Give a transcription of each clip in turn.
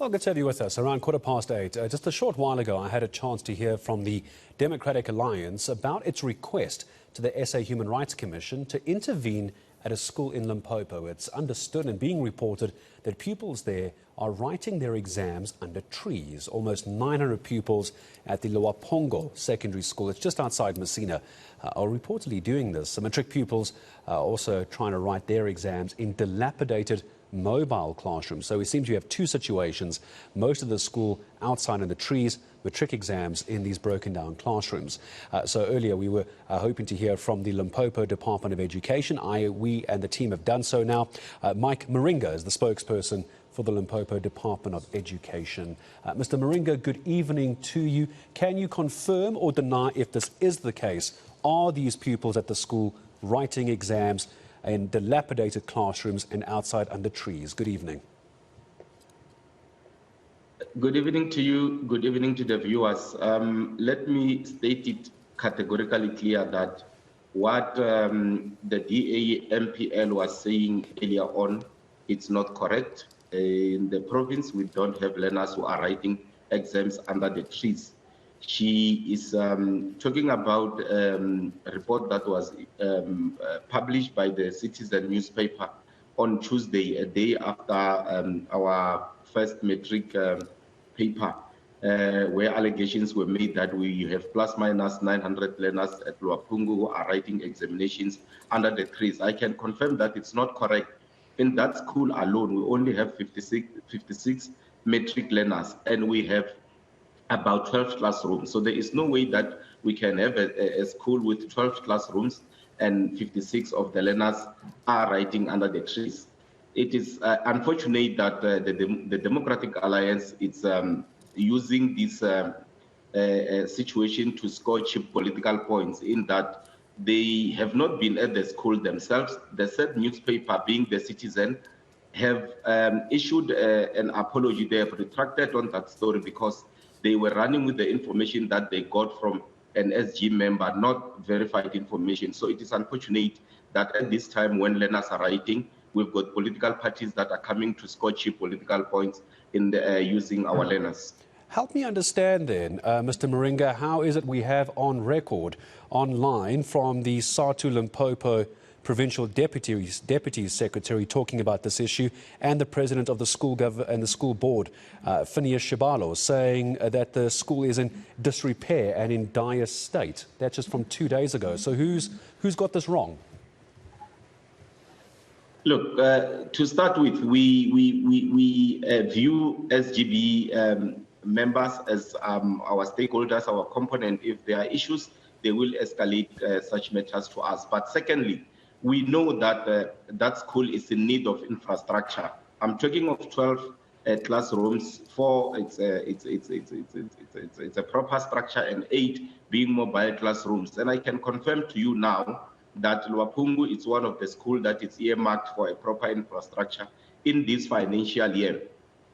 well, good to have you with us. Around 8:15. Just a short while ago, I had a chance to hear from the Democratic Alliance about its request to the SA Human Rights Commission to intervene at a school in Limpopo. It's understood and being reported that pupils there are writing their exams under trees. Almost 900 pupils at the Limpopo Secondary School, it's just outside Messina, are reportedly doing this. The matric pupils are also trying to write their exams in dilapidated mobile classrooms. So we seem to have two situations: most of the school outside in the trees, matric exams in these broken down classrooms. So earlier we were hoping to hear from the Limpopo Department of Education. We and the team have done so now. Mike Maringa is the spokesperson for the Limpopo Department of Education. Mr. Maringa, good evening to you. Can you confirm or deny if this is the case? Are these pupils at the school writing exams in dilapidated classrooms and outside under trees? Good evening. Good evening to you. Good evening to the viewers. Let me state it categorically clear that what the DA-MPL was saying earlier on, it's not correct. In the province, we don't have learners who are writing exams under the trees. She is talking about a report that was published by the Citizen newspaper on Tuesday, a day after our first matric paper, where allegations were made that we have plus minus 900 learners at Limpopo who are writing examinations under the trees. I can confirm that it's not correct. In that school alone, we only have 56 matric learners, and we have about 12 classrooms. So there is no way that we can have a school with 12 classrooms and 56 of the learners are writing under the trees. It is unfortunate that the Democratic Alliance is using this situation to score cheap political points, in that they have not been at the school themselves. The said newspaper, being the Citizen, have issued an apology. They have retracted on that story because they were running with the information that they got from an SG member, not verified information. So it is unfortunate that at this time when learners are writing, we've got political parties that are coming to score cheap political points in using our learners. Help me understand then, Mr. Maringa, how is it we have on record online from the SAHRC Limpopo Provincial Deputy Secretary talking about this issue, and the President of the school and the school board, Phineas Shibalo, saying that the school is in disrepair and in dire state? That's just from 2 days ago. So who's got this wrong? Look, to start with, we view SGB members as our stakeholders, our component. If there are issues, they will escalate such matters to us. But secondly, we know that that school is in need of infrastructure. I'm talking of 12 classrooms. 4, it's a proper structure, and 8 being mobile classrooms. And I can confirm to you now that Limpopo is one of the schools that is earmarked for a proper infrastructure in this financial year.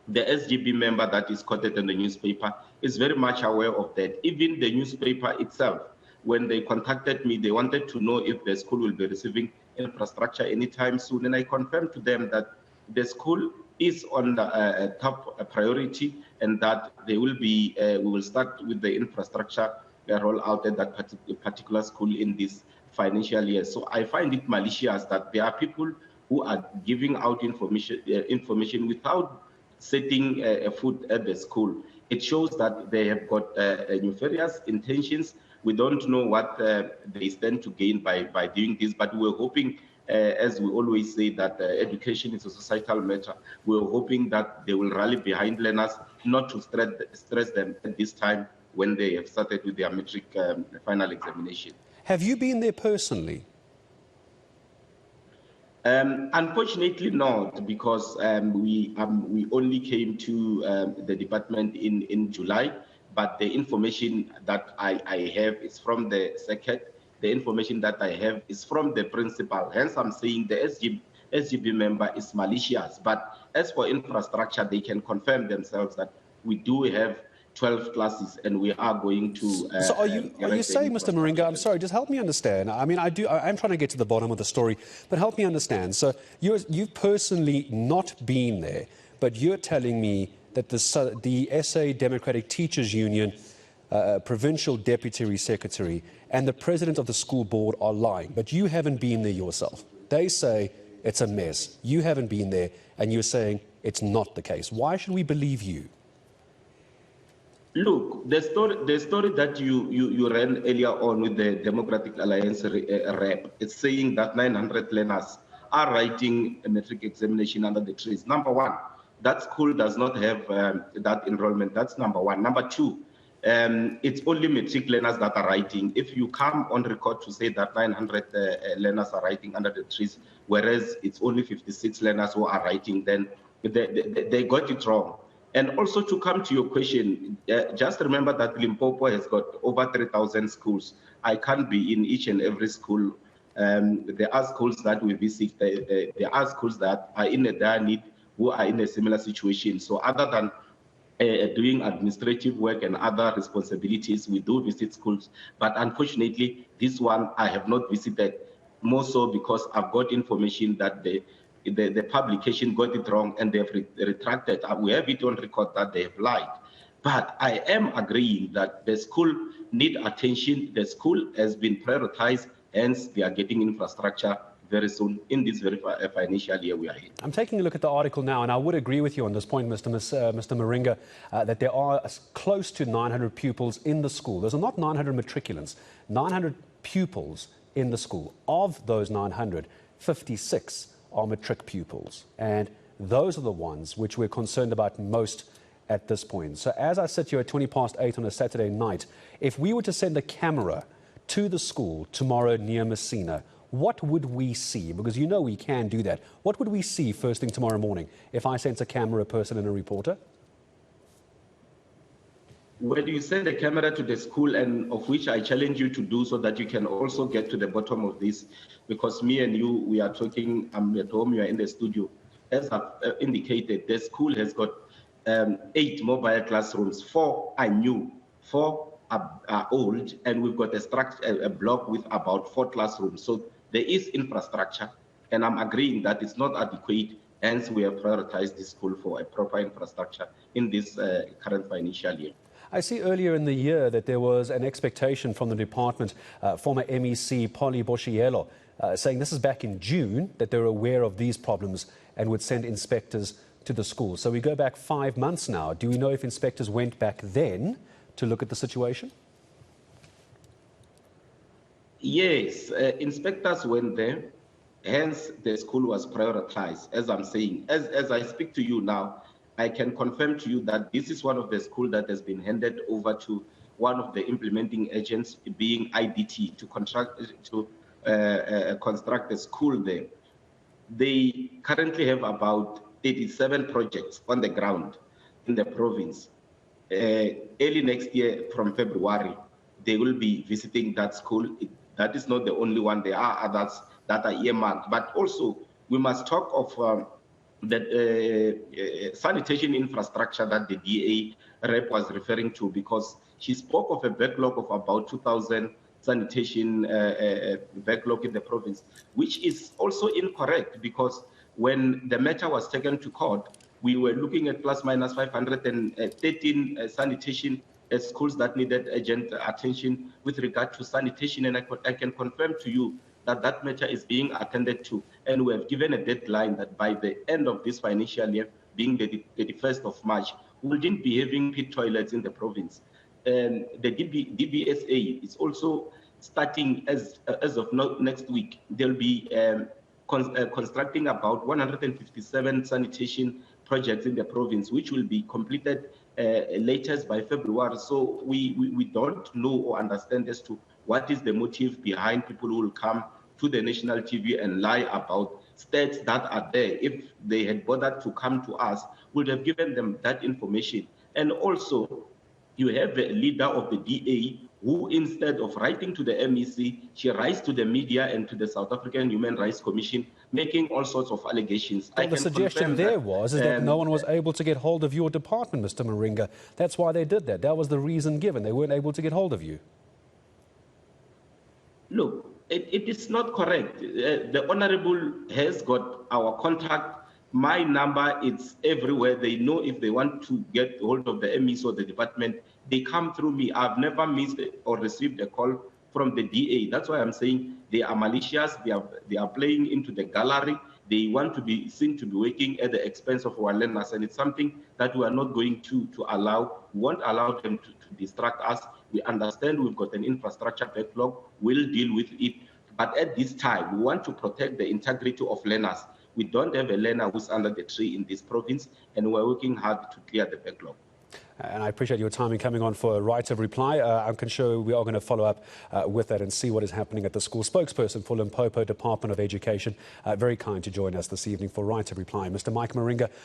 The SGB member that is quoted in the newspaper is very much aware of that. Even the newspaper itself, when they contacted me, they wanted to know if the school will be receiving infrastructure anytime soon. And I confirmed to them that the school is on the top priority, and that they will be, we will start with the infrastructure rollout at that particular school in this financial year. So I find it malicious that there are people who are giving out information without setting a foot at the school. It shows that they have got nefarious intentions. We don't know what they stand to gain by doing this, but we're hoping, as we always say, that education is a societal matter. We're hoping that they will rally behind learners, not to stress them at this time when they have started with their matric final examination. Have you been there personally? Unfortunately not, because we only came to the department in July, but the information that I have is from the circuit. The information that I have is from the principal. Hence, I'm saying the SGB member is malicious. But as for infrastructure, they can confirm themselves that we do have 12 classes, and we are going to... So are you saying, Mr. Maringa, I'm sorry, just help me understand. I mean, I'm trying to get to the bottom of the story, but help me understand. So you've personally not been there, but you're telling me that the SA Democratic Teachers Union provincial deputy secretary and the president of the school board are lying, but you haven't been there yourself. They say it's a mess. You haven't been there, and you're saying it's not the case. Why should we believe you? Look, the story that you ran earlier on with the Democratic Alliance rep, it's saying that 900 learners are writing a matric examination under the trees. Number one, that school does not have that enrollment. That's number one. Number two, it's only matric learners that are writing. If you come on record to say that 900 learners are writing under the trees, whereas it's only 56 learners who are writing, then they got it wrong. And also, to come to your question, just remember that Limpopo has got over 3,000 schools. I can't be in each and every school. There are schools that we visit. There are schools that are in a dire need, who are in a similar situation. So other than doing administrative work and other responsibilities, we do visit schools. But unfortunately, this one I have not visited, more so because I've got information that the publication got it wrong and they've retracted. We have it on record that they have lied. But I am agreeing that the school need attention. The school has been prioritized, hence they are getting infrastructure very soon in this very financial year we are in. I'm taking a look at the article now, and I would agree with you on this point, Mr. Maringa, that there are close to 900 pupils in the school. Those are not 900 matriculants, 900 pupils in the school. Of those 900, 56 are matric pupils, and those are the ones which we're concerned about most at this point. So as I sit here at 8:20 on a Saturday night, if we were to send a camera to the school tomorrow near Messina, what would we see? Because you know we can do that. What would we see first thing tomorrow morning if I sent a camera person and a reporter? When you send a camera to the school, and of which I challenge you to do so that you can also get to the bottom of this, because me and you, we are talking, I'm at home, you are in the studio. As I've indicated, the school has got 8 mobile classrooms. 4 are new, 4 are old, and we've got a block with about 4 classrooms. So there is infrastructure, and I'm agreeing that it's not adequate. Hence, we have prioritized this school for a proper infrastructure in this current financial year. I see earlier in the year that there was an expectation from the department, former MEC Polly Boshielo, saying this is back in June, that they were aware of these problems and would send inspectors to the school. So we go back 5 months now. Do we know if inspectors went back then to look at the situation? Yes, inspectors went there. Hence, the school was prioritized, as I'm saying. As I speak to you now, I can confirm to you that this is one of the schools that has been handed over to one of the implementing agents, being IDT, to construct a school there. They currently have about 87 projects on the ground in the province. Early next year, from February, they will be visiting that school. That is not the only one. There are others that are earmarked. But also, we must talk of the sanitation infrastructure that the DA rep was referring to, because she spoke of a backlog of about 2,000 sanitation backlog in the province, which is also incorrect, because when the matter was taken to court, we were looking at plus minus 513 sanitation schools that needed urgent attention with regard to sanitation, and I can confirm to you that that matter is being attended to, and we have given a deadline that by the end of this financial year, being the 31st of March, we wouldn't be having pit toilets in the province. And the DBSA is also starting as of next week. They'll be constructing about 157 sanitation projects in the province, which will be completed latest by February. So we don't know or understand as to what is the motive behind people who will come to the national TV and lie about stats that are there. If they had bothered to come to us, we would have given them that information. And also, you have the leader of the DA who, instead of writing to the MEC, she writes to the media and to the South African Human Rights Commission, making all sorts of allegations. Well, the suggestion there was that no one was able to get hold of your department, Mr. Maringa. That's why they did that. That was the reason given. They weren't able to get hold of you. Look, it is not correct. The Honourable has got our contact My number, it's everywhere. They know if they want to get hold of the MEs or the department, they come through me. I've never missed or received a call from the DA. That's why I'm saying they are malicious. They are playing into the gallery. They want to be seen to be working at the expense of our learners, and it's something that we are not going to allow. We won't allow them to distract us. We understand we've got an infrastructure backlog. We'll deal with it. But at this time, we want to protect the integrity of learners. We don't have a learner who's under the tree in this province, and we're working hard to clear the backlog. And I appreciate your time in coming on for a right of reply. I'm sure we are going to follow up with that and see what is happening at the school. Spokesperson for Limpopo Department of Education, very kind to join us this evening for right of reply. Mr. Mike Maringa.